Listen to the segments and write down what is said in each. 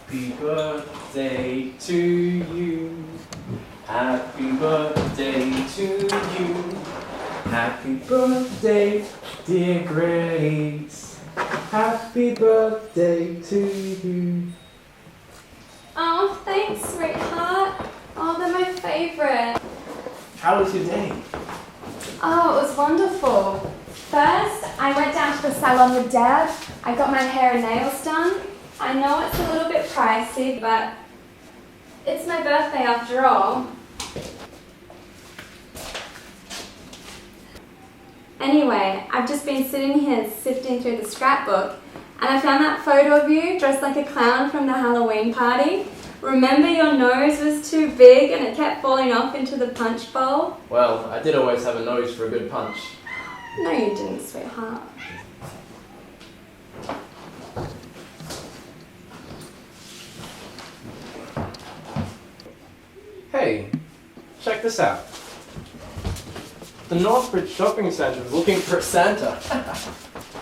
Happy birthday to you. Happy birthday to you. Happy birthday, dear Grace. Happy birthday to you. Oh, thanks, sweetheart. Oh, they're my favourite. How was your day? Oh, it was wonderful. First, I went down to the salon with Dad. I got my hair and nails done. I know it's a little bit pricey, but it's my birthday after all. Anyway, I've just been sitting here sifting through the scrapbook, and I found that photo of you dressed like a clown from the Halloween party. Remember, your nose was too big and it kept falling off into the punch bowl? Well, I did always have a nose for a good punch. No, you didn't, sweetheart. Hey, check this out. The Northbridge Shopping Centre is looking for a Santa.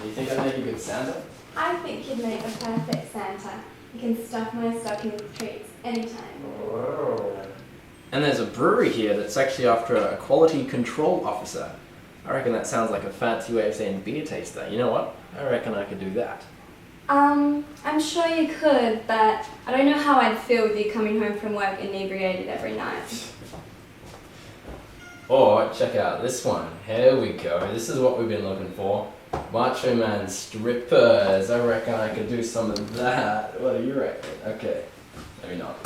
Do you think I'd make a good Santa? I think you'd make a perfect Santa. You can stuff my stocking with treats anytime. Whoa. And there's a brewery here that's actually after a quality control officer. I reckon that sounds like a fancy way of saying beer taster. You know what? I reckon I could do that. I'm sure you could, but I don't know how I'd feel with you coming home from work inebriated every night. Or check out this one. Here we go. This is what we've been looking for. Macho Man strippers. I reckon I could do some of that. What do you reckon? Okay. Maybe not.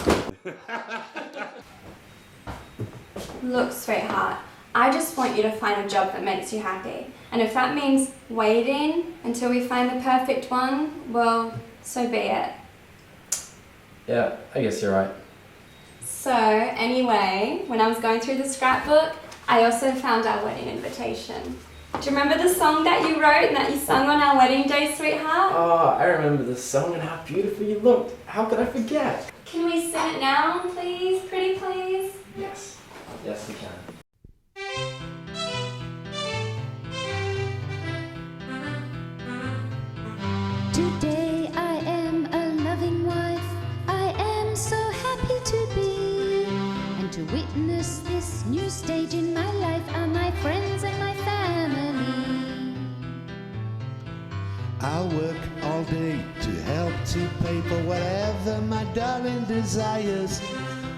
Look, sweetheart, I just want you to find a job that makes you happy. And if that means waiting until we find the perfect one, well, so be it. Yeah, I guess you're right. So, anyway, when I was going through the scrapbook, I also found our wedding invitation. Do you remember the song that you wrote and that you sung on our wedding day, sweetheart? Oh, I remember the song and how beautiful you looked. How could I forget? Can we sing it now, please? Pretty please? Yes. Yes, we can. Today I am a loving wife. I am so happy to be. And to witness this new stage in my life are my friends and my family. I'll work all day to help to pay for whatever my darling desires.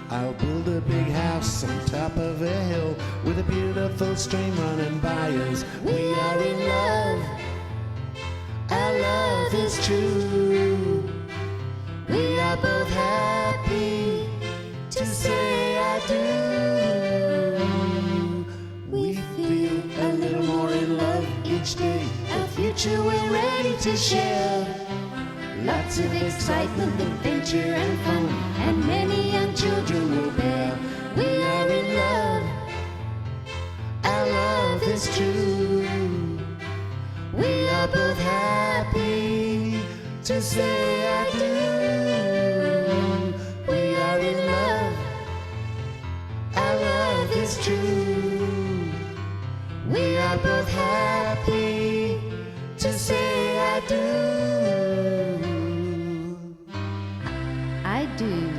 I'll build a big house on top of a hill with a beautiful stream running by us. We are in love. Our love is true. We are both happy to say I do. We feel a little more in love each day. Our future we're ready to share. Lots of excitement, adventure and fun, and many young children will bear. We are in love. Our love is true. We are both happy to say I do. We are in love. Our love is true. We are both happy to say I do. I do.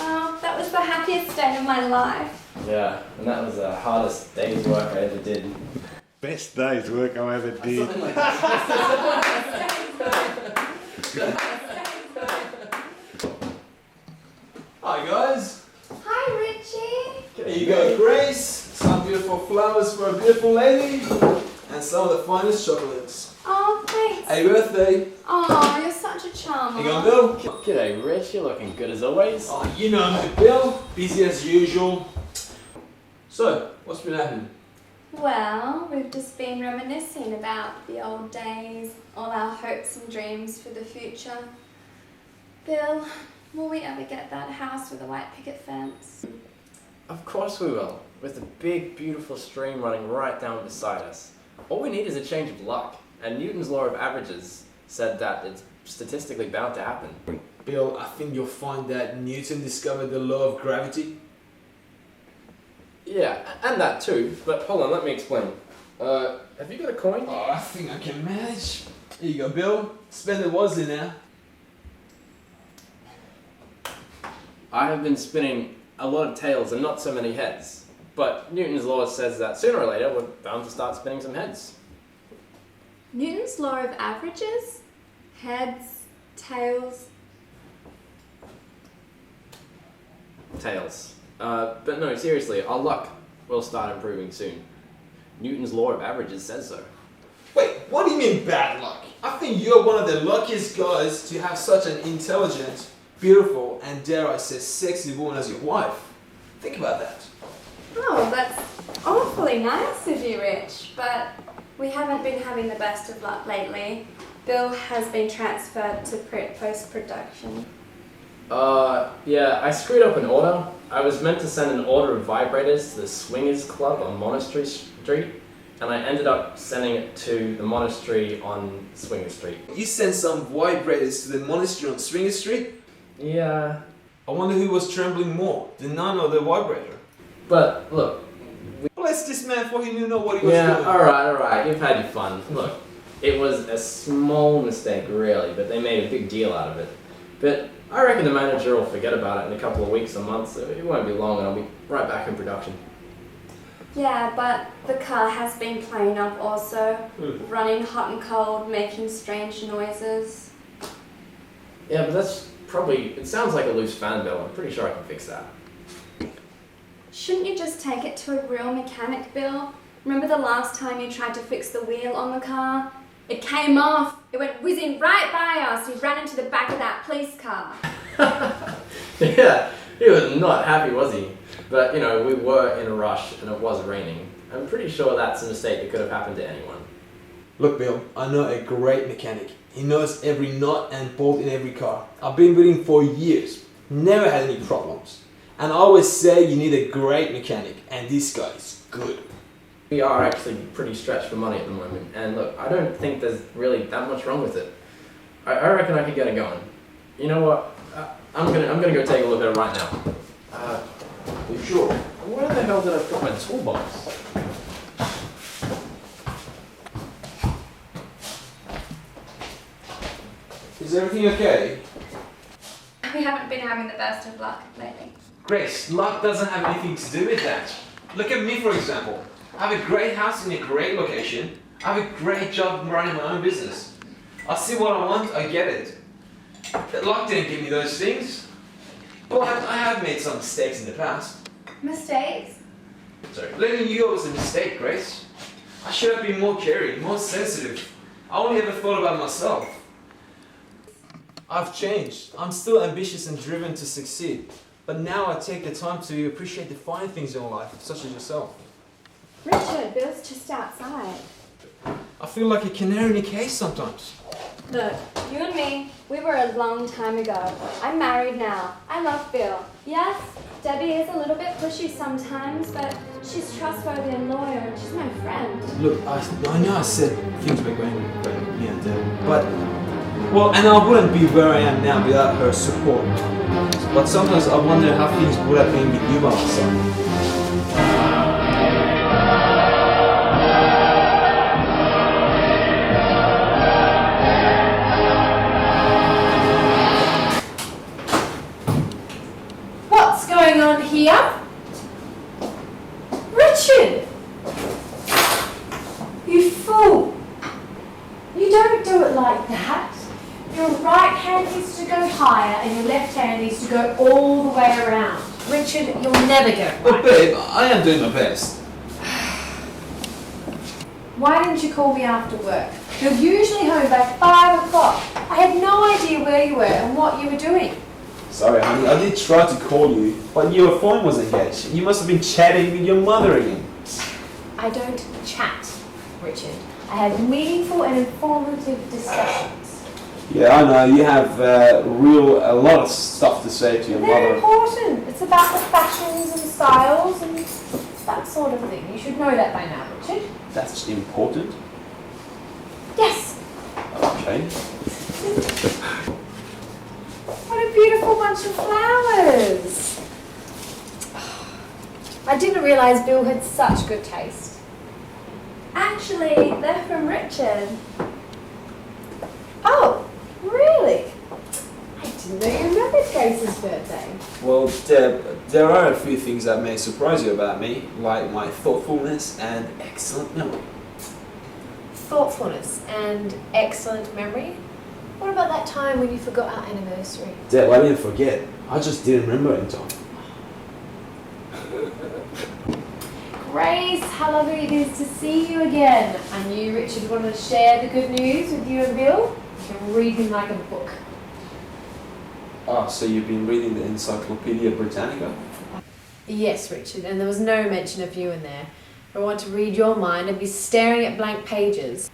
Oh, that was the happiest day of my life. Yeah, and that was the hardest day's work I ever did. Best day's work I ever did. Something like that. Hi guys, Hi, Richie. here you go Grace, some beautiful flowers for a beautiful lady, and some of the finest chocolates. Oh, thanks. Happy birthday! Oh, you're such a charmer. Here you go Bill. G'day, Rich. You're looking good as always. Oh, you know me Bill, busy as usual. So, what's been happening? Well, we've just been reminiscing about the old days, all our hopes and dreams for the future. Bill, will we ever get that house with a white picket fence? Of course we will, with a big, beautiful stream running right down beside us. All we need is a change of luck, and Newton's law of averages said that it's statistically bound to happen. Bill, I think you'll find that Newton discovered the law of gravity. Yeah, and that too, but hold on, let me explain. Have you got a coin? Oh, I think I can manage. Here you go Bill, spend it wisely now. I have been spinning a lot of tails and not so many heads. But Newton's law says that sooner or later we're bound to start spinning some heads. Newton's law of averages? Heads, tails. Tails. But no, seriously, our luck will start improving soon. Newton's law of averages says so. Wait, what do you mean bad luck? I think you're one of the luckiest guys to have such an intelligent, beautiful, and dare I say sexy woman as your wife. Think about that. Oh, that's awfully nice of you, Rich, but we haven't been having the best of luck lately. Bill has been transferred to post-production. Yeah, I screwed up an order. I was meant to send an order of vibrators to the Swingers Club on Monastery Street, and I ended up sending it to the monastery on Swinger Street. You sent some vibrators to the monastery on Swinger Street? Yeah, I wonder who was trembling more, the nun or the vibrator? but look. Bless this man for he knew not what he was Yeah, doing. alright, you've had your fun. Look, it was a small mistake really, but they made a big deal out of it. But I reckon the manager will forget about it in a couple of weeks or months, so it won't be long and I'll be right back in production. Yeah, but the car has been playing up also, running hot and cold, making strange noises. Yeah, but that's probably, it sounds like a loose fan belt. I'm pretty sure I can fix that. Shouldn't you just take it to a real mechanic, Bill? Remember the last time you tried to fix the wheel on the car? It came off. It went whizzing right by us. He ran into the back of that police car. Yeah, he was not happy, was he? But, you know, we were in a rush and it was raining. I'm pretty sure that's a mistake that could have happened to anyone. Look, Bill, I know a great mechanic. He knows every nut and bolt in every car. I've been with him for years. Never had any problems. And I always say you need a great mechanic, and this guy is good. We are actually pretty stretched for money at the moment, and look, I don't think there's really that much wrong with it. I reckon I could get it going. You know what? I'm gonna go take a look at it right now. You sure? Where the hell did I put my toolbox? Is everything okay? We haven't been having the best of luck lately. Grace, luck doesn't have anything to do with that. Look at me, for example. I have a great house in a great location. I have a great job running my own business. I see what I want, I get it. But luck didn't give me those things. But I have made some mistakes in the past. Mistakes? Sorry, letting you go was a mistake, Grace. I should have been more caring, more sensitive. I only ever thought about myself. I've changed. I'm still ambitious and driven to succeed. But now I take the time to appreciate the fine things in life, such as yourself. Richard, Bill's just outside. I feel like a canary in a case sometimes. Look, you and me, we were a long time ago. I'm married now. I love Bill. Yes, Debbie is a little bit pushy sometimes, but she's trustworthy and loyal, and she's my friend. Look, I know I said things were going me and Deb, but, well, and I wouldn't be where I am now without her support. But sometimes I wonder how things would have been with you by my side. What's going on here? Richard! You fool! You don't do it like that. Your right hand needs to go higher and your left hand needs to go all the way around. Richard, you'll never get it But right. babe, I am doing my best. Why didn't you call me after work? You're usually home by 5 o'clock. I had no idea where you were and what you were doing. Sorry, honey, I did try to call you, but your phone was engaged. You must have been chatting with your mother again. I don't chat, Richard. I have meaningful and informative discussions. Yeah, I know, you have a lot of stuff to say to your They're mother. important. It's about the fashions and styles and that sort of thing. You should know that by now, Richard. That's important. Yes. Okay. What a beautiful bunch of flowers. I didn't realise Bill had such good taste. Actually, they're from Richard. Oh, really? I didn't know you remembered Chase's birthday? Well, Deb, there are a few things that may surprise you about me, like my thoughtfulness and excellent memory. Thoughtfulness and excellent memory? What about that time when you forgot our anniversary? Deb, I didn't forget. I just didn't remember in time. Grace, how lovely it is to see you again. I knew Richard wanted to share the good news with you and Bill. You can read him like a book. Oh, so you've been reading the Encyclopedia Britannica? Yes, Richard, and there was no mention of you in there. If I want to read your mind and be staring at blank pages.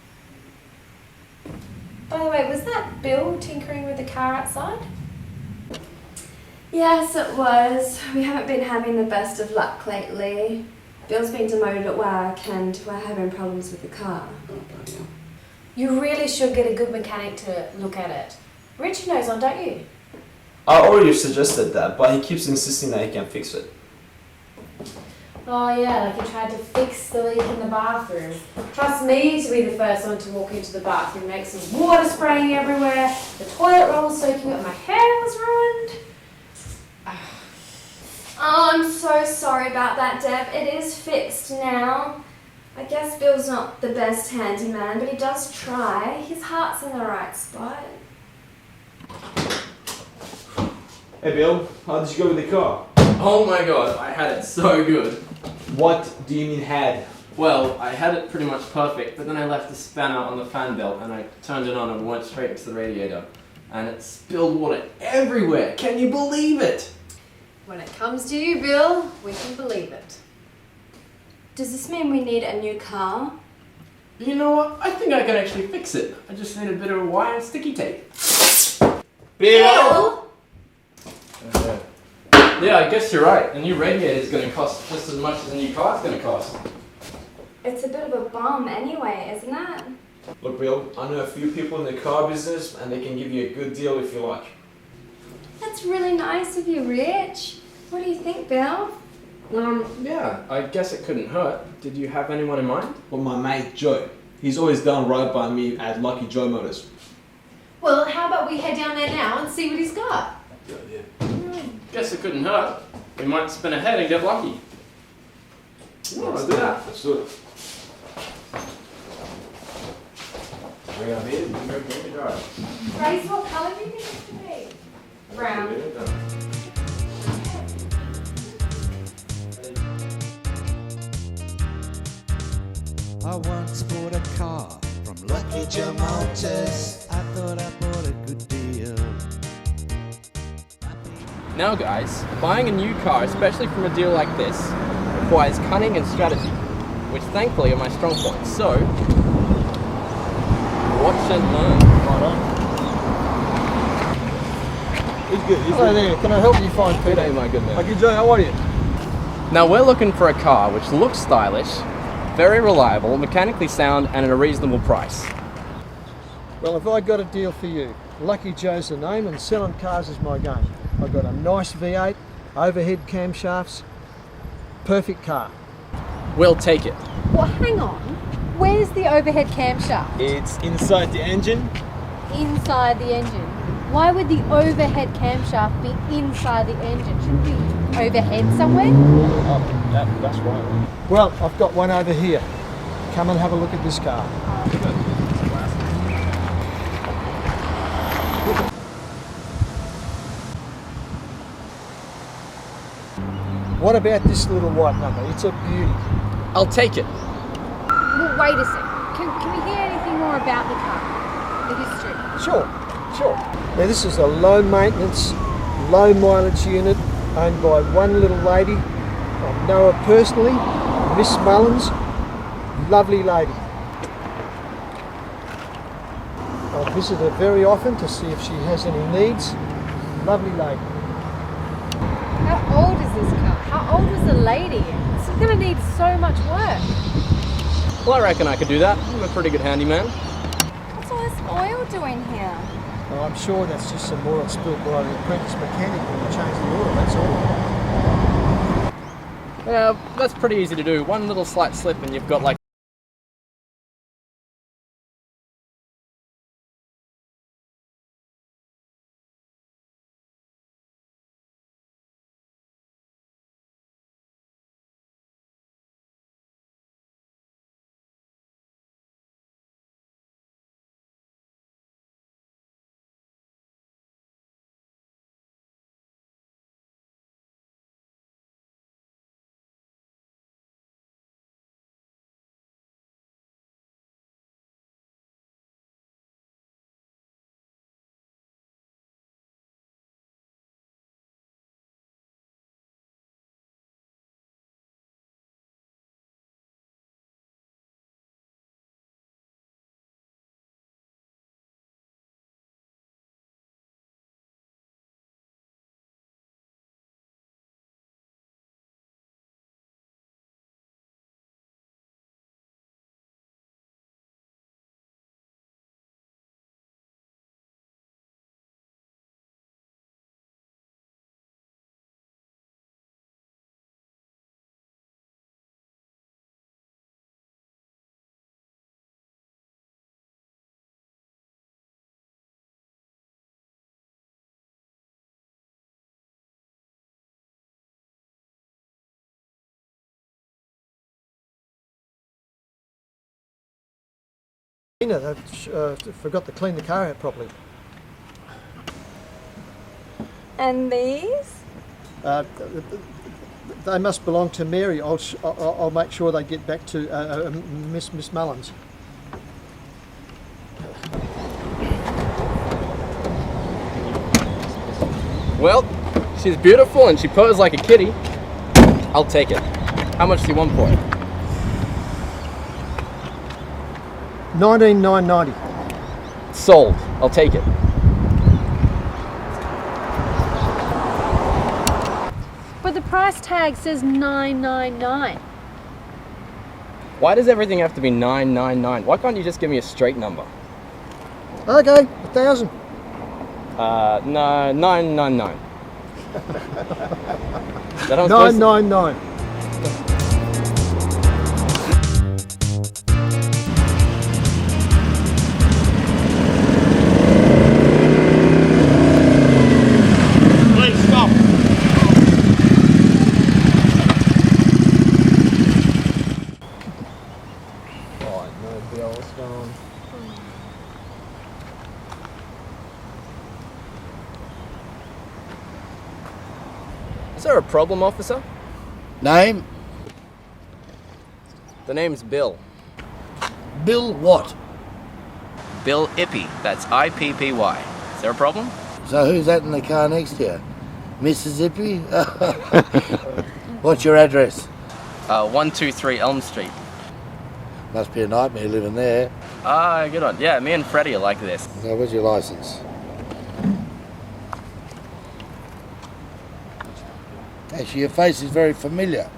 By the way, was that Bill tinkering with the car outside? Yes, it was. We haven't been having the best of luck lately. Bill's been demoted at work and we're having problems with the car. Oh, bloody hell. You really should get a good mechanic to look at it. Richard knows one, don't you? I already suggested that, but he keeps insisting that he can fix it. Oh yeah, like he tried to fix the leak in the bathroom. Trust me to be the first one to walk into the bathroom next. There's water spraying everywhere, the toilet roll soaking up, my hair was ruined. Oh, I'm so sorry about that, Deb. It is fixed now. I guess Bill's not the best handyman, but he does try. His heart's in the right spot. Hey Bill, how did you go with the car? Oh my god, I had it so good. What do you mean had? Well, I had it pretty much perfect, but then I left the spanner on the fan belt and I turned it on and went straight into the radiator. And it spilled water everywhere. Can you believe it? When it comes to you, Bill, we can believe it. Does this mean we need a new car? You know what? I think I can actually fix it. I just need a bit of wire and sticky tape. Bill! Yeah, I guess you're right. A new radiator is going to cost just as much as a new car's going to cost. It's a bit of a bomb anyway, isn't it? Look Bill, I know a few people in the car business and they can give you a good deal if you like. That's really nice of you, Rich. What do you think, Bill? Yeah, I guess it couldn't hurt. Did you have anyone in mind? Well, my mate Joe. He's always done right by me at Lucky Joe Motors. Well, how about we head down there now and see what he's got? Good idea. Guess it couldn't hurt. We might spin ahead and get lucky. Yeah, let's do that. Let's do it. Bring it up here, you can go get your drive. Grace, what colour do you think it should be? Brown. I once bought a car from Lucky Joe Motors. I thought I bought a good deal. Now guys, buying a new car, especially from a deal like this, requires cunning and strategy, which thankfully are my strong points. So, watch and learn. Right on. He's good. Hello there. Can I help you find Good Peter? day, my good man. Lucky Joe, how are you? Now we're looking for a car which looks stylish, very reliable, mechanically sound, and at a reasonable price. Well, have I got a deal for you? Lucky Joe's the name and selling cars is my game. I've got a nice V8, overhead camshafts, perfect car. We'll take it. Well, hang on. Where's the overhead camshaft? It's inside the engine. Inside the engine. Why would the overhead camshaft be inside the engine? Shouldn't it be overhead somewhere? Oh, that's right. Well, I've got one over here. Come and have a look at this car. What about this little white number? It's a beauty. I'll take it. Well, wait a sec. Can we hear anything more about the car? The history? Sure. Now this is a low maintenance, low mileage unit owned by one little lady. I know her personally, Miss Mullins, lovely lady. I visit her very often to see if she has any needs. Lovely lady. How old is this car? How old was the lady? This is going to need so much work. Well, I reckon I could do that. I'm a pretty good handyman. What's all this oil doing here? Well, I'm sure that's just some oil spilled by the apprentice mechanic when we change the oil, that's all. Yeah, that's pretty easy to do. One little slight slip and you've got like They forgot to clean the car out properly. And these? They must belong to Mary. I'll make sure they get back to Miss Mullins. Well, she's beautiful and she purrs like a kitty. I'll take it. How much do you want for it? $19,990. Sold. I'll take it. But the price tag says $999. Why does everything have to be 999? Why can't you just give me a straight number? Okay, 1,000. No, 999. Is that how I'm supposed to- 999. Please stop. Right, no bill, what's going on? Is there a problem, officer? Name? The name's Bill. Bill what? Bill Ippy. That's I-P-P-Y. Is there a problem? So who's that in the car next to you? Mississippi? What's your address? 123 Elm Street. Must be a nightmare living there. Ah, good one. Yeah, me and Freddie are like this. Now, where's your license? Actually, your face is very familiar.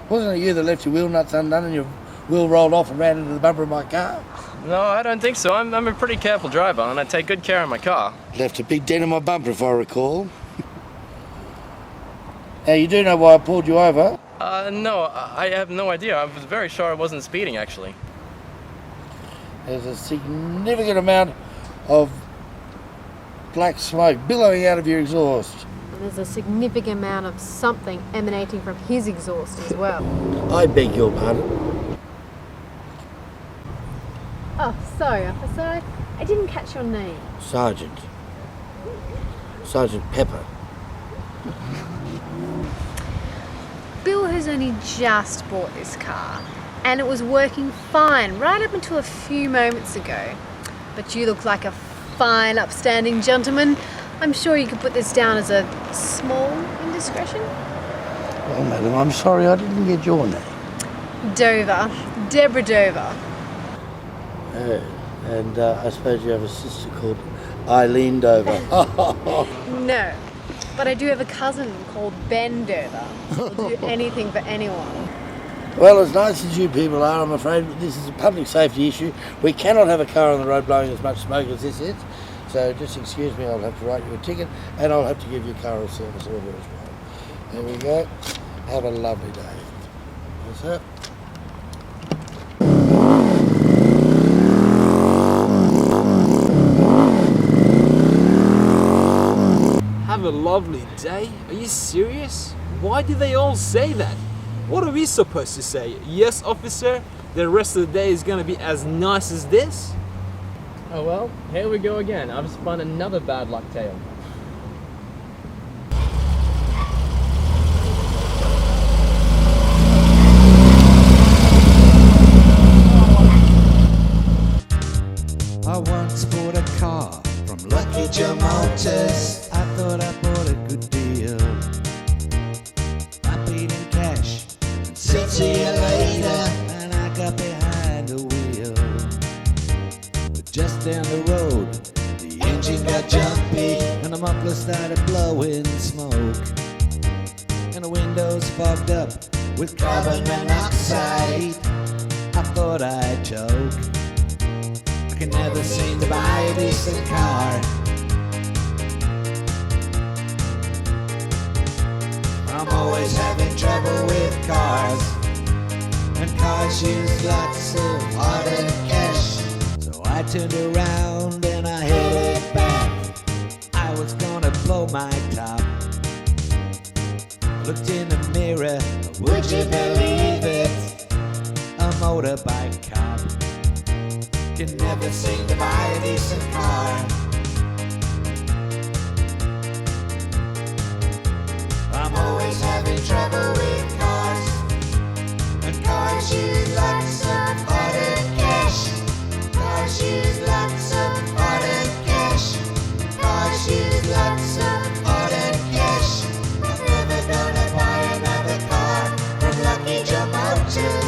Wasn't it you that left your wheel nuts undone and your wheel rolled off and ran into the bumper of my car? No, I don't think so. I'm a pretty careful driver and I take good care of my car. Left a big dent in my bumper, if I recall. Now, you do know why I pulled you over? No, I have no idea. I was very sure I wasn't speeding, actually. There's a significant amount of black smoke billowing out of your exhaust. And there's a significant amount of something emanating from his exhaust as well. I beg your pardon. Oh, sorry, officer. I didn't catch your name. Sergeant Pepper. Bill has only just bought this car, and it was working fine right up until a few moments ago. But you look like a fine, upstanding gentleman. I'm sure you could put this down as a small indiscretion. Well, madam, I'm sorry I didn't get your name. Dover. Deborah Dover. And I suppose you have a sister called Eileen Dover. No, but I do have a cousin called Ben Dover. Who'll do anything for anyone. Well, as nice as you people are, I'm afraid this is a public safety issue. We cannot have a car on the road blowing as much smoke as this is. So just excuse me, I'll have to write you a ticket and I'll have to give you a car or service order as well. There we go. Have a lovely day. Yes, sir. Have a lovely day? Are you serious? Why did they all say that? What are we supposed to say? Yes, officer, the rest of the day is gonna be as nice as this? Oh well, here we go again. I've spun another bad luck tale. I once bought a car from Lucky Joe Motors. I thought I bought a good deal. I paid in cash and said see you later, and I got behind the wheel. But just down the road, the engine got jumpy and the muffler started blowing smoke. And the windows fogged up with carbon monoxide. I thought I'd choke. I can never seem to buy a decent car. I'm always having trouble with cars, and cars use lots of hard earned cash. So I turned around and I headed back. I was gonna blow my top. Looked in the mirror, would you believe it? A motorbike cop. can never seem to buy a decent car. I'm always having trouble with cars, and cars use lots of hard-earned cash. Cars use lots of hard-earned cash. Cars use lots of hard-earned cash. I'm never gonna buy another car from Lucky John Motors.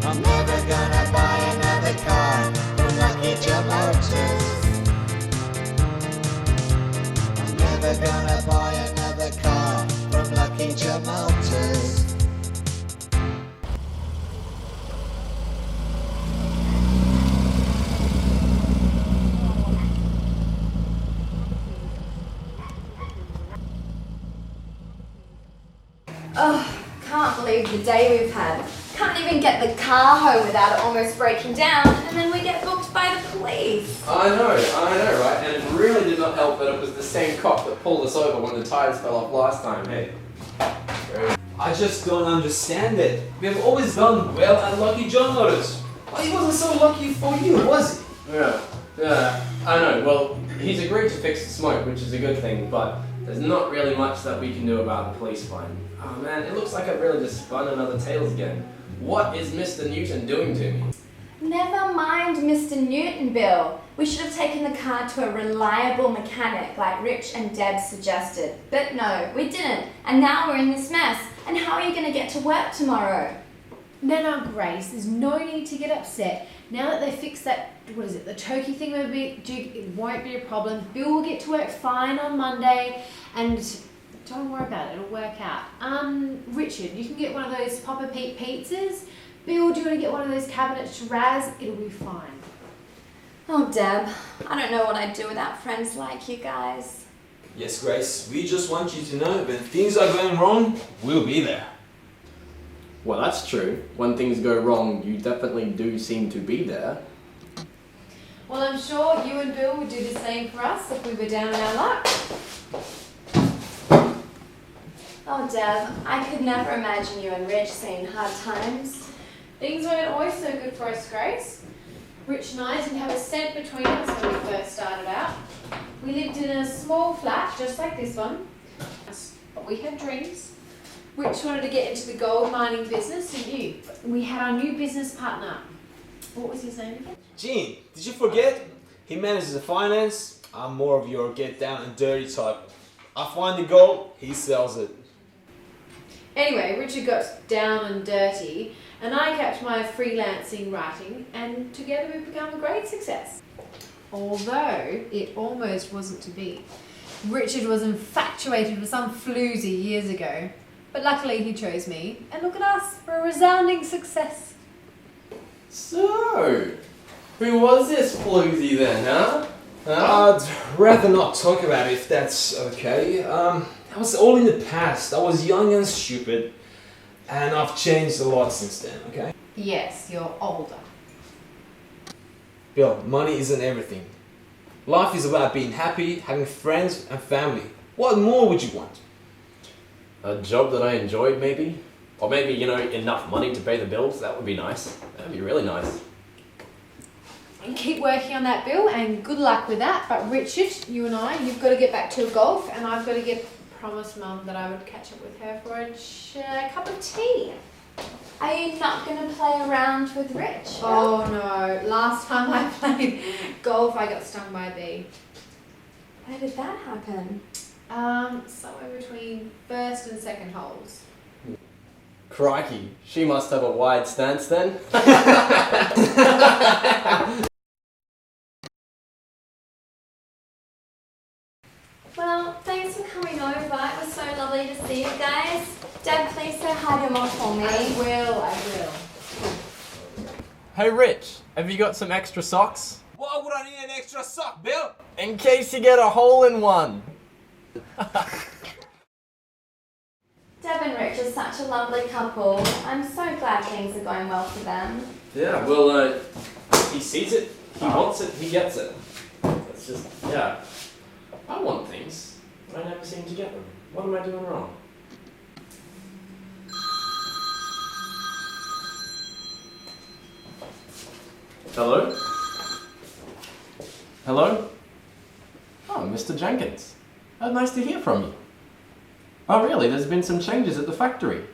I'm never gonna buy another car from Lucky John Motors. I'm never gonna buy another car from Lucky John Motors. Oh, can't believe the day we've had. Can't even get the car home without it almost breaking down, and then we get booked by the police. I know, right? And it really did not help that it was the same cop that pulled us over when the tires fell off last time, hey? I just don't understand it. We have always done well at Lucky John Motors. Well, he wasn't so lucky for you, was he? Yeah, I know. Well, he's agreed to fix the smoke, which is a good thing, but there's not really much that we can do about the police fine. Oh man, it looks like I've really just spun another tails again. What is Mr. Newton doing to me? Never mind Mr. Newton, Bill. We should have taken the car to a reliable mechanic like Rich and Deb suggested. But no, we didn't. And now we're in this mess. And how are you going to get to work tomorrow? No, Grace, there's no need to get upset. Now that they fixed that, the Toki thing, it won't be a problem. Bill will get to work fine on Monday, and don't worry about it, it'll work out. Richard, you can get one of those Papa Pete pizzas. Bill, do you want to get one of those cabinets to Raz? It'll be fine. Oh, Deb, I don't know what I'd do without friends like you guys. Yes, Grace, we just want you to know when things are going wrong, we'll be there. Well, that's true. When things go wrong, you definitely do seem to be there. Well, I'm sure you and Bill would do the same for us if we were down in our luck. Oh, Deb, I could never imagine you and Rich seeing hard times. Things weren't always so good for us, Grace. Rich and I didn't have a cent between us when we first started out. We lived in a small flat, just like this one, but we had dreams. Rich wanted to get into the gold mining business, and we had our new business partner. What was his name again? Gene, did you forget? He manages the finance. I'm more of your get down and dirty type. I find the gold, he sells it. Anyway, Richard got down and dirty, and I kept my freelancing writing, and together we've become a great success. Although it almost wasn't to be. Richard was infatuated with some floozy years ago, but luckily he chose me, and look at us, we're a resounding success. So, who was this floozy then, huh? I'd rather not talk about it if that's okay. That was all in the past. I was young and stupid, and I've changed a lot since then, okay? Yes, you're older. Bill, money isn't everything. Life is about being happy, having friends and family. What more would you want? A job that I enjoyed, maybe? Or maybe, enough money to pay the bills. That would be nice. That would be really nice. And keep working on that, Bill, and good luck with that. But Richard, you've got to get back to golf, and I've got to promise Mum that I would catch up with her for a cup of tea. Are you not going to play around with Rich? Oh no, last time I played golf I got stung by a bee. Where did that happen? Somewhere between first and second holes. Crikey, she must have a wide stance then. Well, thanks for coming over. It was so lovely to see you guys. Dad, please say hi to Mom for me. I will. Hey Rich, have you got some extra socks? Why would I need an extra sock, Bill? In case you get a hole in one. Deb and Rich are such a lovely couple. I'm so glad things are going well for them. Yeah, well, he sees it, he wants it, he gets it. It's just, yeah. I want things, but I never seem to get them. What am I doing wrong? Hello? Hello? Oh, Mr. Jenkins. Nice to hear from you. Oh, really? There's been some changes at the factory.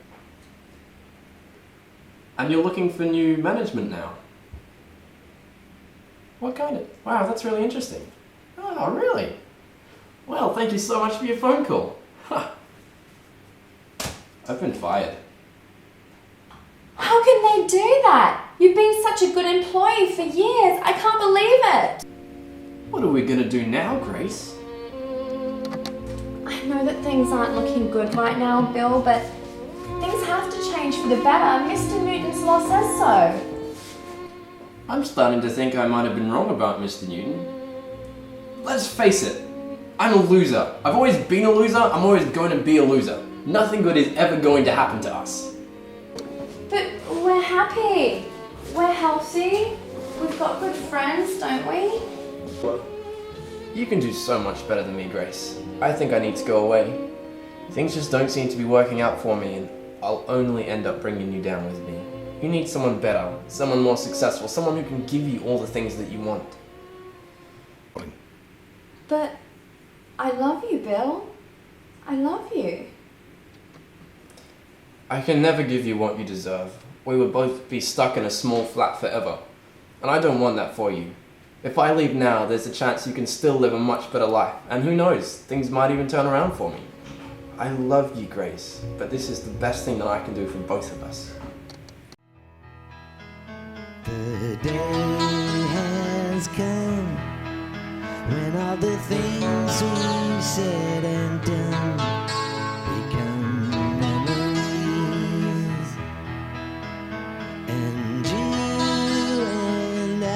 And you're looking for new management now? What kind of? Wow, that's really interesting. Oh, really? Well, thank you so much for your phone call. Huh. I've been fired. How can they do that? You've been such a good employee for years. I can't believe it. What are we gonna do now, Grace? I know that things aren't looking good right now, Bill, but things have to change for the better. Mr. Newton's law says so. I'm starting to think I might have been wrong about Mr. Newton. Let's face it, I'm a loser. I've always been a loser, I'm always going to be a loser. Nothing good is ever going to happen to us. But we're happy. We're healthy. We've got good friends, don't we? You can do so much better than me, Grace. I think I need to go away. Things just don't seem to be working out for me, and I'll only end up bringing you down with me. You need someone better, someone more successful, someone who can give you all the things that you want. But I love you, Bill. I love you. I can never give you what you deserve. We would both be stuck in a small flat forever. And I don't want that for you. If I leave now, there's a chance you can still live a much better life. And who knows, things might even turn around for me. I love you, Grace, but this is the best thing that I can do for both of us. The day has come when all the things we've said and done become memories, and you and I,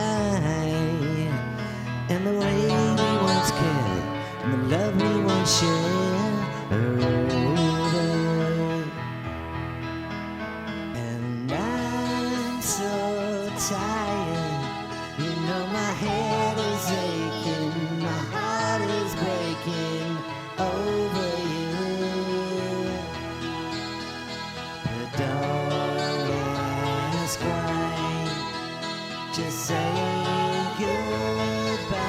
and the way we once cared, and the love we once shared are over, and I'm so tired. You know my head is aching, my heart is breaking over you. But don't ask why, just say goodbye,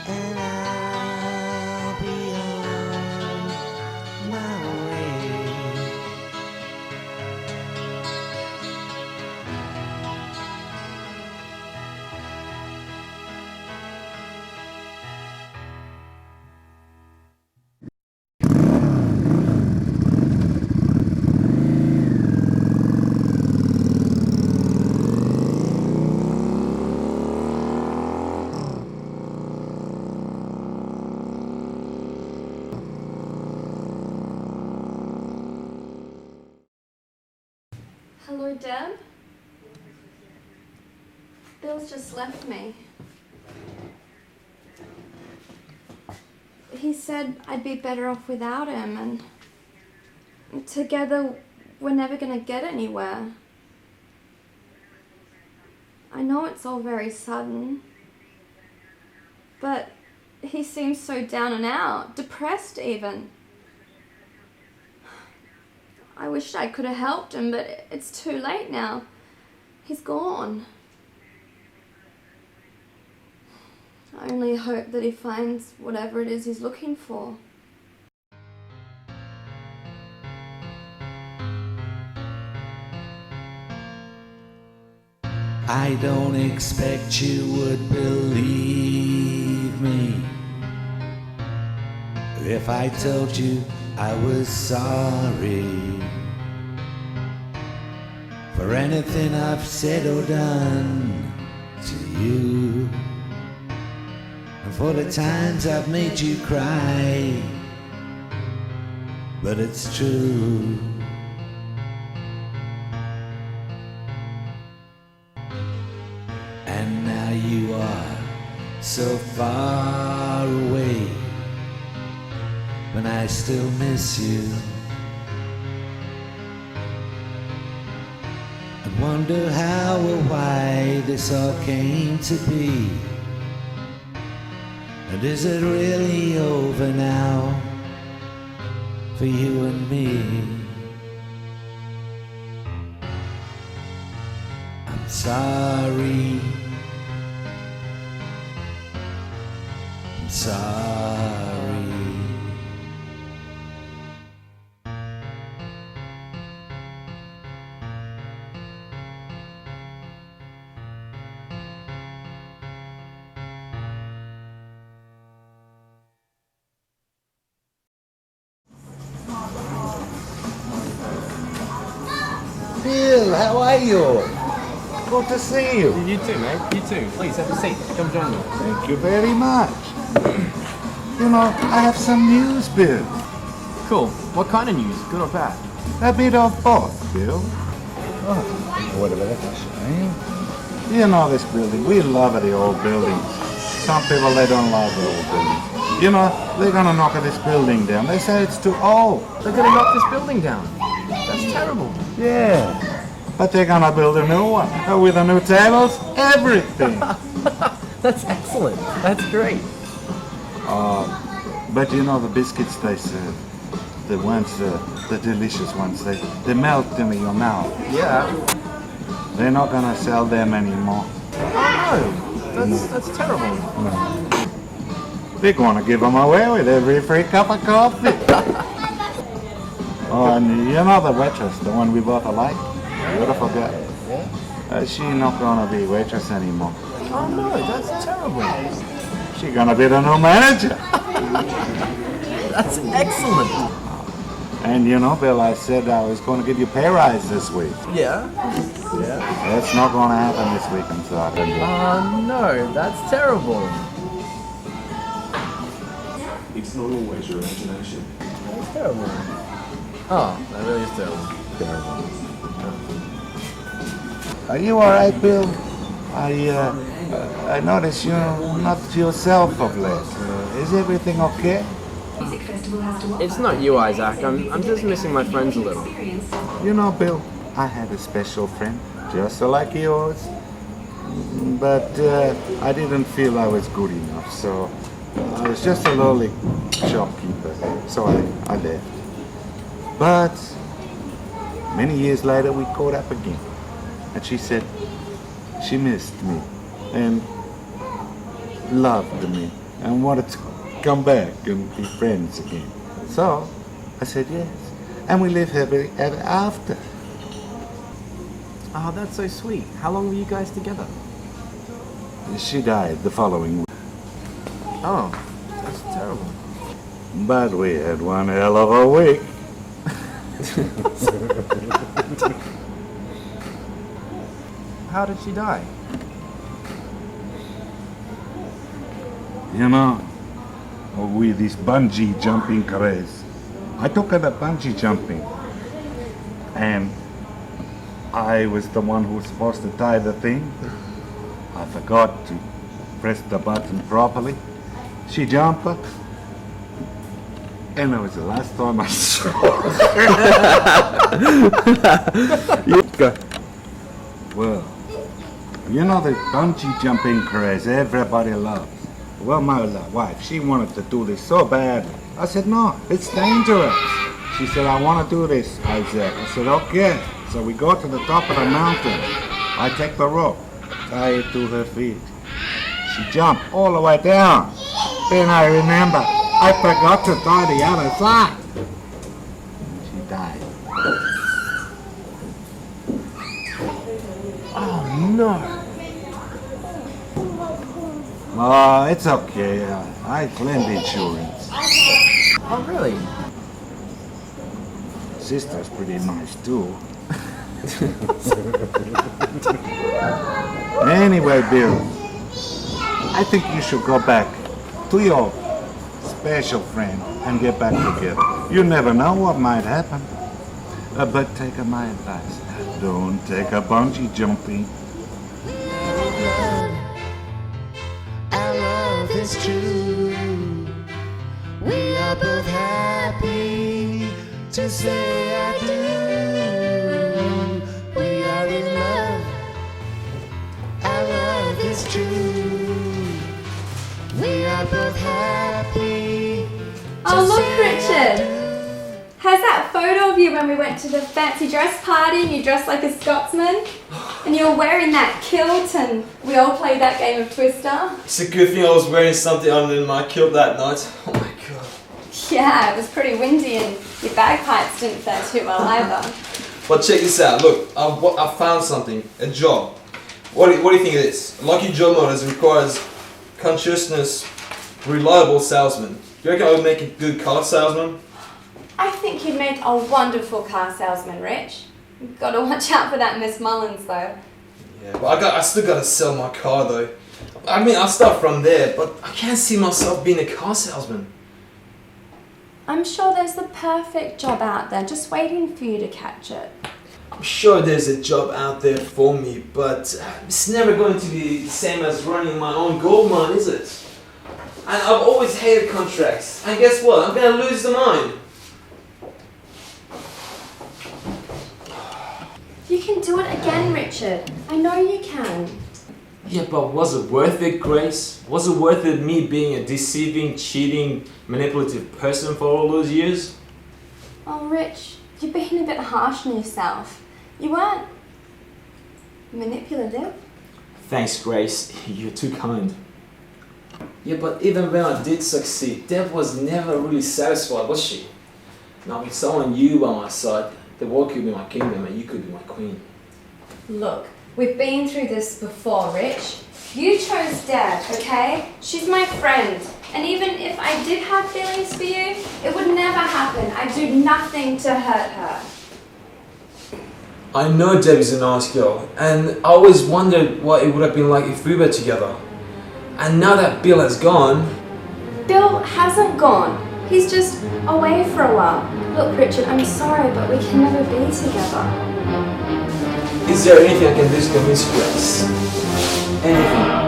and I'll be on my way. Hello, Deb. Bill's just left me. He said I'd be better off without him, and together we're never gonna get anywhere. I know it's all very sudden, but he seems so down and out, depressed even. I wished I could have helped him, but it's too late now. He's gone. I only hope that he finds whatever it is he's looking for. I don't expect you would believe me if I told you I was sorry for anything I've said or done to you, and for the times I've made you cry. But it's true. And now you are so far away, when I still miss you, and wonder how or why this all came to be. And is it really over now for you and me? I'm sorry. I'm sorry. Bill, how are you? Good to see you. You too, mate. You too. Please have a seat. Come join me. Thank you very much. You know, I have some news, Bill. Cool. What kind of news? Good or bad? A bit of both, Bill. Oh, whatever that's saying. You know this building. We love the old buildings. Some people, they don't love the old buildings. You know, they're gonna knock this building down. They say it's too old. They're gonna knock this building down. That's terrible. Yeah. But they're gonna build a new one. With the new tables, everything. That's excellent. That's great. But you know the biscuits they serve, the ones, the delicious ones, they melt in your mouth. Yeah. They're not gonna sell them anymore. Oh no. That's terrible. No. They're gonna give them away with every free cup of coffee. Oh, and you know the waitress, the one we both alike? You would have forgot. Yeah? She's not gonna be waitress anymore. Oh no, that's terrible. She's gonna be the new manager. That's excellent. And you know, Bill, I said I was gonna give you pay rise this week. Yeah? Yeah. That's not gonna happen this week, I'm sorry. Oh no, that's terrible. It's not always your imagination. That's terrible. Oh, that really is terrible. Terrible. Are you alright, Bill? I notice you're not yourself of late. Is everything okay? It's not you, Isaac. I'm just missing my friends a little. You know, Bill, I had a special friend, just like yours. But I didn't feel I was good enough, so I was just a lowly shopkeeper. So I left. But many years later, we caught up again. And she said she missed me and loved me and wanted to come back and be friends again. So I said yes. And we lived happily ever after. Oh, that's so sweet. How long were you guys together? She died the following week. Oh, that's terrible. But we had one hell of a week. How did she die? You know, with this bungee jumping craze. I took her to bungee jumping. And I was the one who was supposed to tie the thing. I forgot to press the button properly. She jumped up. And it was the last time I saw her. Well, you know the bungee jumping craze everybody loves. Well, my wife, she wanted to do this so badly. I said, no, it's dangerous. She said, I want to do this, Isaac. I said, okay. So we go to the top of the mountain. I take the rope, tie it to her feet. She jumped all the way down. Then I remember, I forgot to tie the other side. She died. Oh no. Oh, it's okay. I claimed insurance. Oh really? Sister's pretty nice too. Anyway, Bill, I think you should go back to your special friend and get back together. You never know what might happen. But take my advice. Don't take a bungee jumping. Our love is true. We are both happy to say I do. We are in love. Our love is true. We are both happy. Oh, look, Richard. Has that photo of you when we went to the fancy dress party and you dressed like a Scotsman? And you were wearing that kilt and we all played that game of Twister. It's a good thing I was wearing something other than my kilt that night. Oh my god. Yeah, it was pretty windy and your bagpipes didn't fare too well either. But check this out, look, I found something, a job. What do you think it is? Lucky Job Motors requires conscientious, reliable salesman. Do you reckon I would make a good car salesman? I think you'd make a wonderful car salesman, Rich. You've got to watch out for that Miss Mullins though. Yeah, but I still gotta sell my car though. I mean, I'll start from there, but I can't see myself being a car salesman. I'm sure there's the perfect job out there just waiting for you to catch it. I'm sure there's a job out there for me, but it's never going to be the same as running my own gold mine, is it? And I've always hated contracts. And guess what? I'm gonna lose the mine. You can do it again, Richard. I know you can. Yeah, but was it worth it, Grace? Was it worth it me being a deceiving, cheating, manipulative person for all those years? Oh, Rich, you're being a bit harsh on yourself. You weren't manipulative. Thanks, Grace. You're too kind. Yeah, but even when I did succeed, Deb was never really satisfied, was she? Now with someone you by my side, the world could be my kingdom and you could be my queen. Look, we've been through this before, Rich. You chose Deb, okay? She's my friend. And even if I did have feelings for you, it would never happen. I'd do nothing to hurt her. I know Debbie's a nice girl, and I always wondered what it would have been like if we were together. And now that Bill has gone... Bill hasn't gone. He's just away for a while. Look, Richard, I'm sorry, but we can never be together. Is there anything I can do to convince you, Grace? Anything.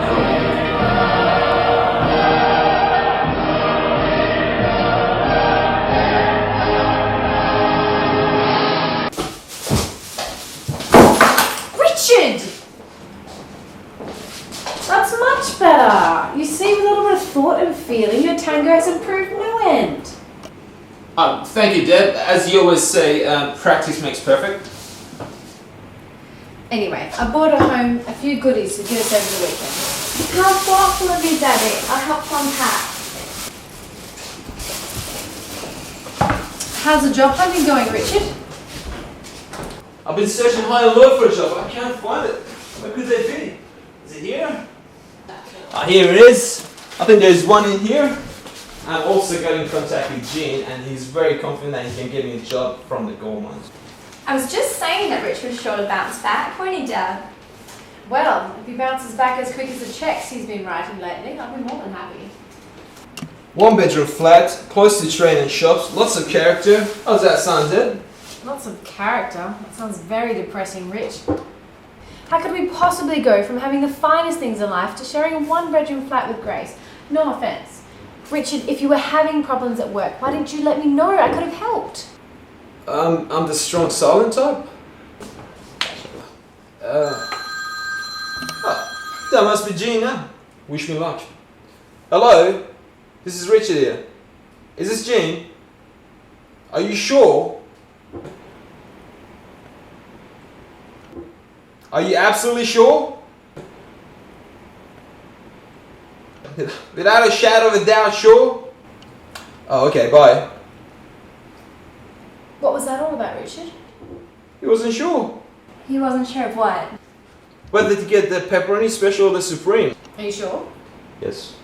Richard! That's much better. You see, with a little bit of thought and feeling, your tango has improved no end. Thank you, Deb. As you always say, practice makes perfect. Anyway, I brought her home a few goodies to give us over the weekend. How thoughtful of you, Debbie. I'll help unpack. How's the job hunting going, Richard? I've been searching high and low for a job. I can't find it. Where could they be? Is it here? Here it is. I think there's one in here. I also got in contact with Gene, and he's very confident that he can get me a job from the gold mines. I was just saying that Rich was sure to bounce back, weren't you, Dad? Well, if he bounces back as quick as the checks he's been writing lately, I'll be more than happy. 1 bedroom flat, close to train and shops, lots of character. How's that sound, Deb? Lots of character. That sounds very depressing, Rich. How could we possibly go from having the finest things in life to sharing a 1 bedroom flat with Grace? No offence. Richard, if you were having problems at work, why didn't you let me know? I could have helped. I'm the strong silent type. That must be Gene now. Wish me luck. Hello? This is Richard here. Is this Gene? Are you sure? Are you absolutely sure? Without a shadow of a doubt, sure? Oh, okay, bye. What was that all about, Richard? He wasn't sure He wasn't sure of what. whether to get the pepperoni special or the supreme. Are you sure? Yes.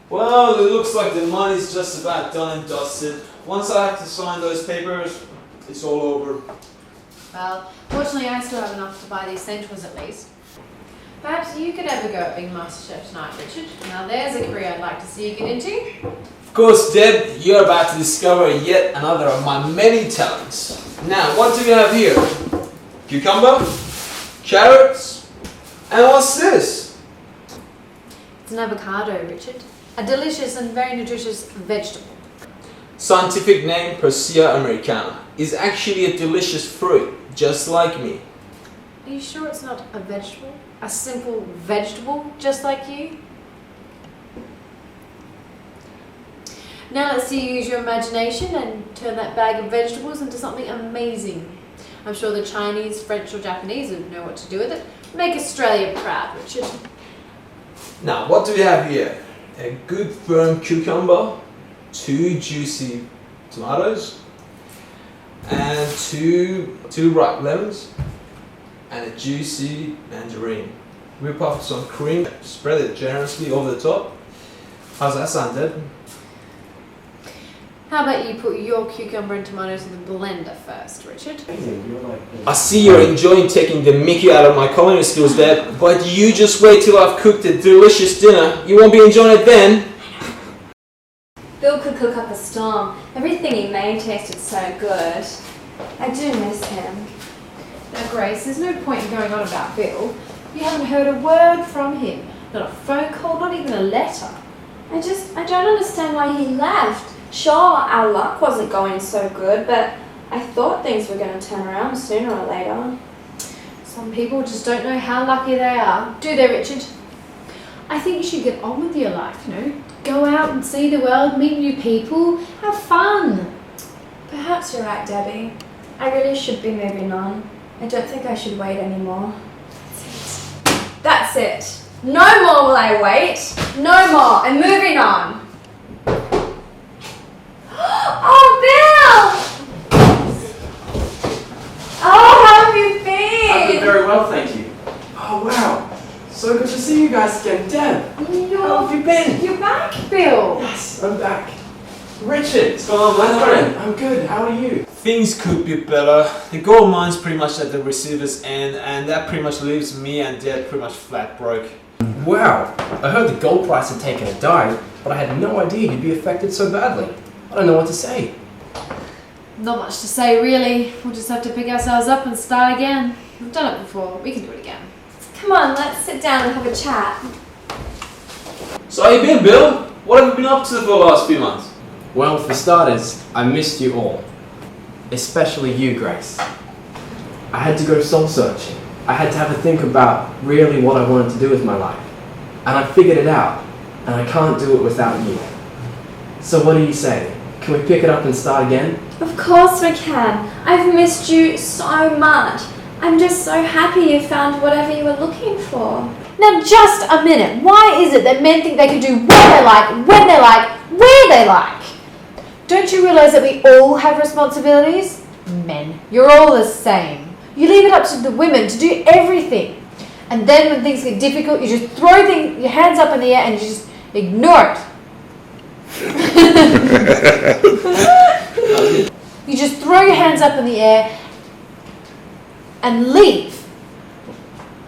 Well, it looks like the money's just about done and dusted. Once I have to sign those papers, it's all over. Well, fortunately I still have enough to buy the essentials at least. Perhaps you could have a go at being Master Chef tonight, Richard. Now there's a career I'd like to see you get into. Of course, Deb, you're about to discover yet another of my many talents. Now, what do we have here? Cucumber, carrots, and what's this? It's an avocado, Richard. A delicious and very nutritious vegetable. Scientific name Persea americana is actually a delicious fruit, just like me. Are you sure it's not a vegetable? A simple vegetable, just like you? Now let's see you use your imagination and turn that bag of vegetables into something amazing. I'm sure the Chinese, French or Japanese would know what to do with it. Make Australia proud, Richard. Now, what do we have here? A good firm cucumber, 2 juicy tomatoes, and two ripe lemons, and a juicy mandarin. Whip up some cream, spread it generously over the top. How's that sound, Deb? How about you put your cucumber and tomatoes in the blender first, Richard? I see you're enjoying taking the mickey out of my culinary skills, Deb, but you just wait till I've cooked a delicious dinner. You won't be enjoying it then. Bill could cook up a storm. Everything he made tasted so good. I do miss him. Now, Grace, there's no point in going on about Bill. You haven't heard a word from him. Not a phone call, not even a letter. I don't understand why he left. Sure, our luck wasn't going so good, but I thought things were going to turn around sooner or later. Some people just don't know how lucky they are, do they, Richard? I think you should get on with your life, you know? Go out and see the world, meet new people, have fun. Perhaps you're right, Debbie. I really should be moving on. I don't think I should wait anymore. That's it. No more will I wait. No more. I'm moving on. Oh, Bill! Oh, how have you been? I've been very well, thank you. Oh, wow. So good to see you guys again. Deb, how have you been? You're back, Bill. Yes, I'm back. Richard, What's going on, how's man? it going? I'm good. How are you? Things could be better. The gold mine's pretty much at the receiver's end, and that pretty much leaves me and Deb pretty much flat broke. Wow. I heard the gold price had taken a dive, but I had no idea you'd be affected so badly. I don't know what to say. Not much to say, really. We'll just have to pick ourselves up and start again. We've done it before. We can do it again. Come on, let's sit down and have a chat. So how you been, Bill? What have you been up to for the last few months? Well, for starters, I missed you all. Especially you, Grace. I had to go soul searching. I had to have a think about really what I wanted to do with my life. And I figured it out. And I can't do it without you. So what do you say? Can we pick it up and start again? Of course we can. I've missed you so much. I'm just so happy you found whatever you were looking for. Now, just a minute. Why is it that men think they can do what they like, when they like, where they like? Don't you realise that we all have responsibilities? Men, you're all the same. You leave it up to the women to do everything. And then when things get difficult, you just throw your hands up in the air and you just ignore it. You just throw your hands up in the air and leave.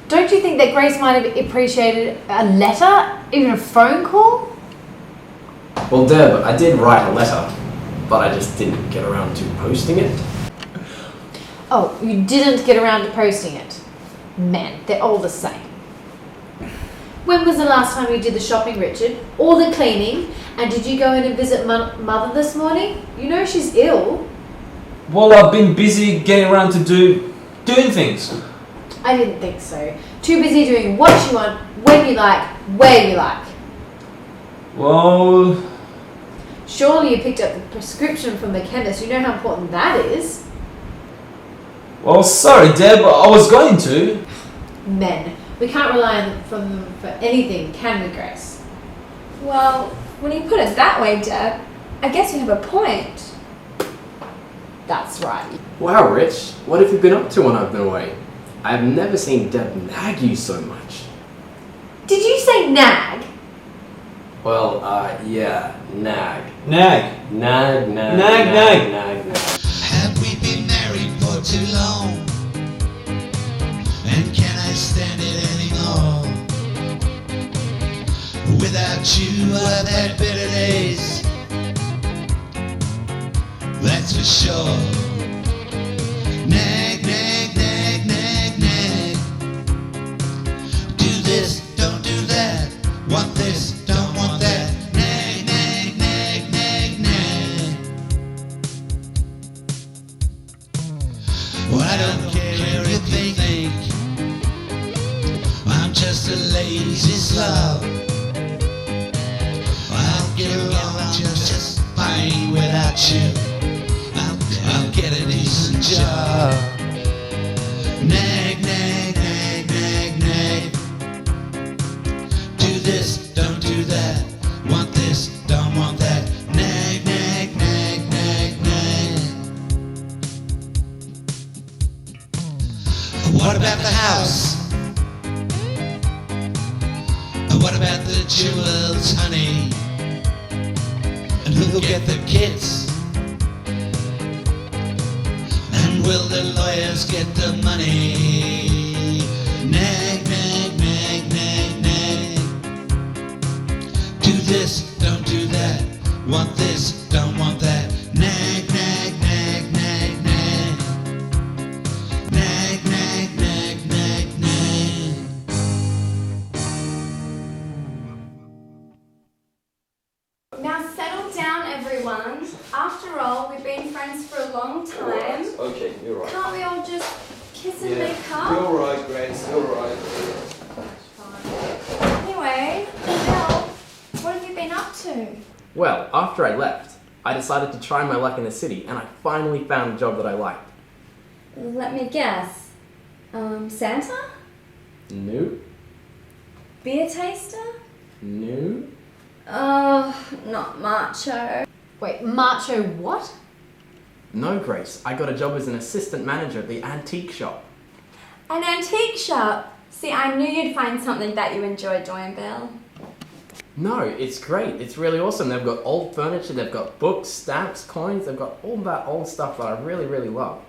Don't you think that Grace might have appreciated a letter, even a phone call? Well, Deb, I did write a letter, but I just didn't get around to posting it. Oh, you didn't get around to posting it. Men, they're all the same. When was the last time you did the shopping, Richard? Or the cleaning? And did you go in and visit Mother this morning? You know she's ill. Well, I've been busy getting around to doing things. I didn't think so. Too busy doing what you want, when you like, where you like. Well, Surely you picked up the prescription from the chemist. You know how important that is. well, sorry, Deb, I was going to. Men. We can't rely on them for anything, can we, Grace? Well, when you put it that way, Deb, I guess you have a point. That's right. Wow, Rich, what have you been up to when I've been away? I've never seen Deb nag you so much. Did you say nag? Well, yeah, nag. Nag. Nag, nag, Nag, nag. nag, nag. Have we been married for too long? And can I stand it anymore? Without you, I've had better days. That's for sure. Nag, nag, nag, nag, nag. Do this, don't do that. Want this, don't want that. Nag, nag, nag, nag, nag. Well, I don't care if they think I'm just a lazy slob. I'll get along just fine without you. I'll get a decent job. about the jewels, honey? And who'll get the kids? And will the lawyers get the money? Nag, nag, nag, nag, nag. Do this, don't do that. Want this, don't want that. Nag, nag, nag, nag, nag. Nag, nag, nag, nag, nag. Now settle down, everyone. After all, we've been friends for a long time. Okay, you're right. Can't we all just kiss and make up? You're right, Grace, you're right. Anyway, Bill, what have you been up to? Well, after I left, I decided to try my luck in the city, and I finally found a job that I liked. Let me guess. Santa? No, Beer taster? no. Oh, not macho. Wait, macho what? No, Grace. I got a job as an assistant manager at the antique shop. An antique shop? See, I knew you'd find something that you enjoyed doing, Bill. No, it's great. It's really awesome. They've got old furniture, they've got books, stamps, coins, they've got all that old stuff that I really, really love.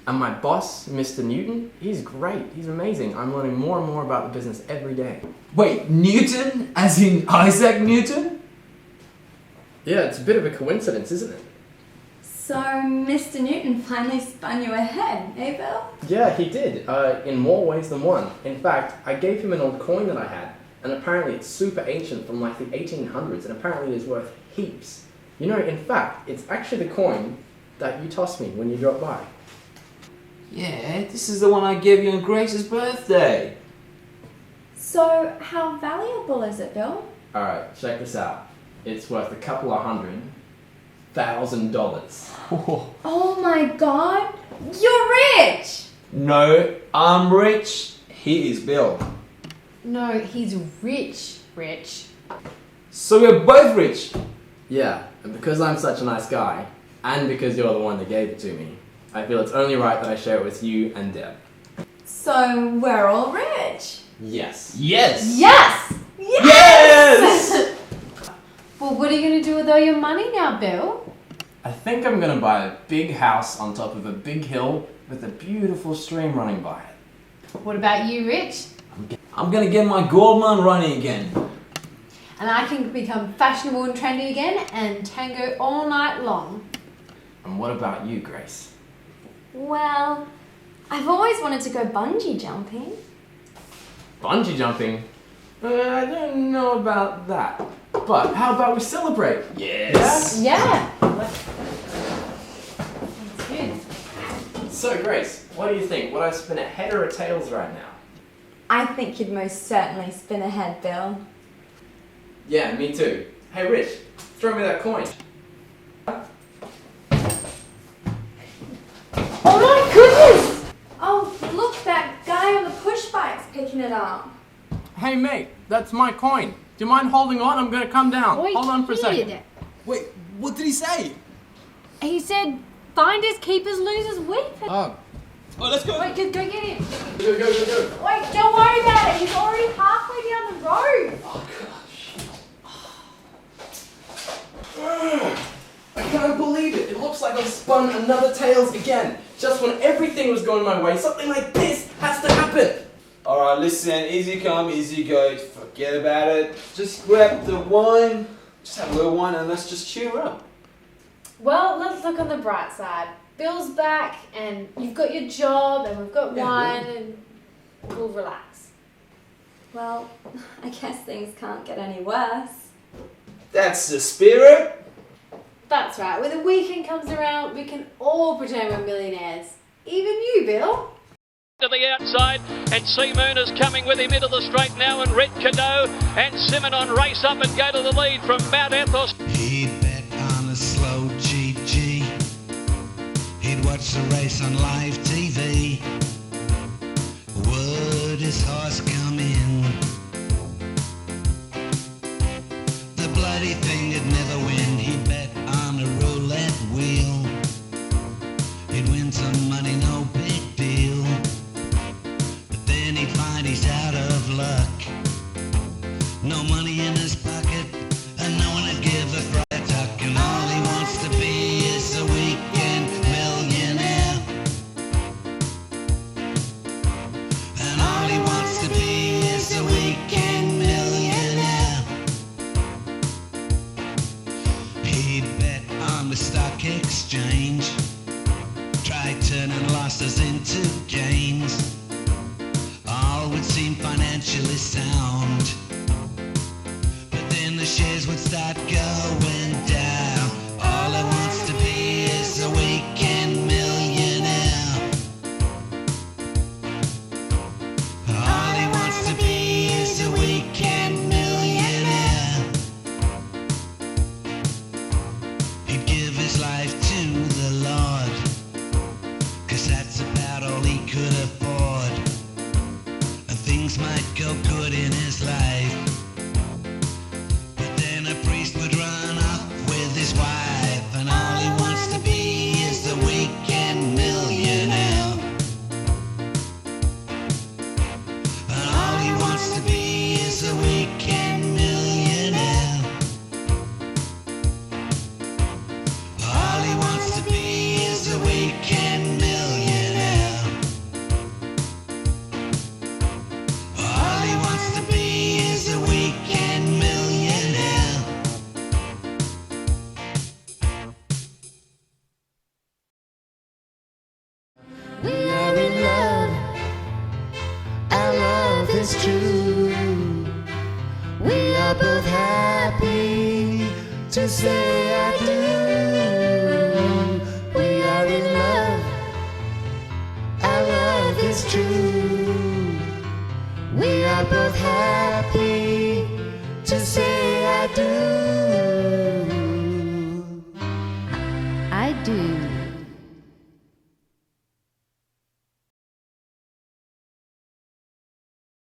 And my boss, Mr. Newton, he's great. He's amazing. I'm learning more and more about the business every day. Wait, Newton? As in Isaac Newton? Yeah, it's a bit of a coincidence, isn't it? So, Mr. Newton finally spun you ahead, eh, Bill? Yeah, he did, in more ways than one. In fact, I gave him an old coin that I had, and apparently it's super ancient from like the 1800s, and apparently it is worth heaps. You know, in fact, it's actually the coin that you tossed me when you dropped by. Yeah, this is the one I gave you on Grace's birthday. So, how valuable is it, Bill? Alright, check this out. It's worth a couple of $100,000. Oh my god, you're rich! No, I'm rich. He is Bill. No, he's rich, rich. So we're both rich. Yeah, and because I'm such a nice guy, and because you're the one that gave it to me, I feel it's only right that I share it with you and Deb. So, we're all rich. Yes. Yes. Yes! Yes! Well, what are you going to do with all your money now, Bill? I think I'm gonna buy a big house on top of a big hill with a beautiful stream running by it. What about you, Rich? I'm gonna get my gold mine running again. And I can become fashionable and trendy again and tango all night long. And what about you, Grace? Well, I've always wanted to go bungee jumping. Bungee jumping? I don't know about that. But how about we celebrate? Yes. Yeah. That's good. So, Grace, what do you think? Would I spin a head or a tails right now? I think you'd most certainly spin ahead, Bill. Yeah, me too. Hey, Rich, throw me that coin. Oh my goodness! Oh, look, that guy on the push bike's picking it up. Hey, mate, that's my coin. Do you mind holding on? I'm gonna come down. Oi, Hold on for a second. kid. Wait, what did he say? He said, finders, keepers, losers, weep. Oh, let's go. Wait, just go get him. Go. Wait, don't worry about it. He's already halfway down the road. I can't believe it. It looks like I've spun another tails again. Just when everything was going my way, something like this has to happen. Alright, listen, easy come, easy go. Forget about it. Just grab the wine. Just have a little wine and let's just cheer up. Well, let's look on the bright side. Bill's back and you've got your job and we've got wine and we'll relax. Well, I guess things can't get any worse. That's the spirit. That's right. When the weekend comes around, we can all pretend we're millionaires. Even you, Bill. To the outside, and Seamoon is coming with him into the straight now, and Red Cadeau and Simonon race up and go to the lead from Mount Athos. He'd bet on a slow GG. He'd watch the race on live TV. Would his horse come in? The bloody thing would never win. He'd bet on a roulette wheel. He'd win some money, no big deal. But then he'd find he's out of luck. No money money in his pocket, and no one would give a fright tuck, and all he wants to be is a weekend millionaire. And all he wants to be is a weekend millionaire. He bet on the stock exchange, tried turning losses into gains. All would seem financially sound, but then the shares would start going down. All he wants to be is a weekend millionaire. All he wants to be is a weekend millionaire. He'd give his life to the Lord, 'cause that's about all he could afford. And things might go good in his life, but then a priest would run off with his wife, and all he wants to be is a weekend millionaire. And all he wants to be is a weekend millionaire. All he wants to be is a weekend millionaire. All he wants to be is a weekend millionaire. We are in love, our love is true. We are both happy to say I do. We are in love, our love is true. We are both happy to say I do. I do.